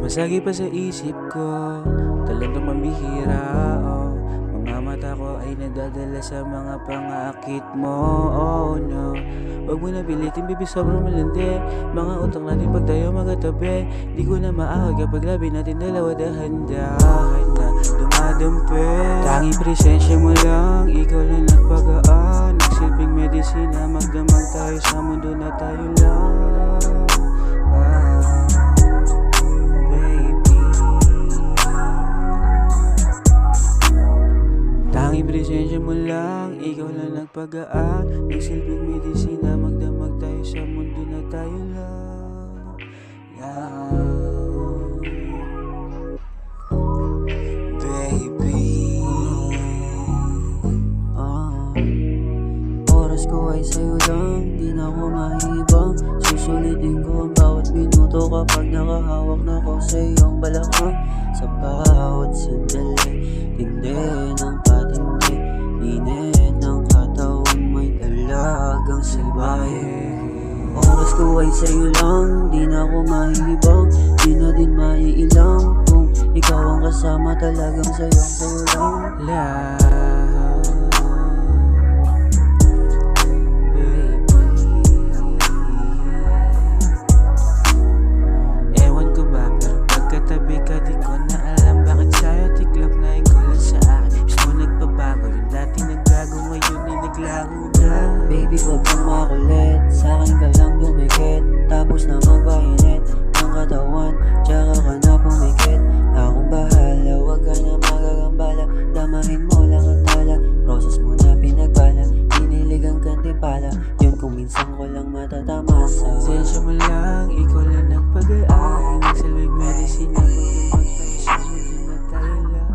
Sumasagi pa sa isip ko, talentong mambihira, oh. Mga mata ko ay nadadala sa mga pangakit mo, oh no. Huwag mo na pilitin, baby, sobrang malandi. Mga utak natin pag tayo magkatabi, di ko na maahag kapag labi natin dalawa, dahan-dahan na dumadampi. Tanging presensya mo lang, ikaw lang nagpagaan. Nagsilbing medisina, magdamag tayo sa mundo na tayo lang. Tanging presensya mo lang, ikaw lang nagpagaan. Nagsilbing medisina, magdamag tayo sa mundo na tayo lang. Baby, oras ko ay sa'yo lang, di na ako mahibang. Susulitin ko ang bawat minuto kapag nakahawak na ko sa iyong balakang. Sa bawat sandali, tindi ng patindi, init ng katawan, may dalagang silbahe. Oras ko ay sa'yo lang, di na ako mahibang. Di na din maiilang kung ikaw ang kasama, talagang sa'yo lang. Ewan ko ba, pero pagkatabi ka di ko na alam bakit sa'yo tiklop na ikaw lang sa akin. Mismo nagpabago, yung dati naggago, ngayon ay naglago na. Baby, huwag kang makulit, sa'kin ka lang dumikit. Tapos na magpainit ng katawan, tsaka ka na pumikit. Akong bahala, huwag ka na magagambala. Damahin mo lang ang tala, roses mo na pinagbala. Dinilig ang gantimpala, yun kung minsan ko lang matatamasa. Presensya mo lang, ikaw lang nagpagaan. Nagsilbing medisina, magdamag tayo sa mundo na tayo lang.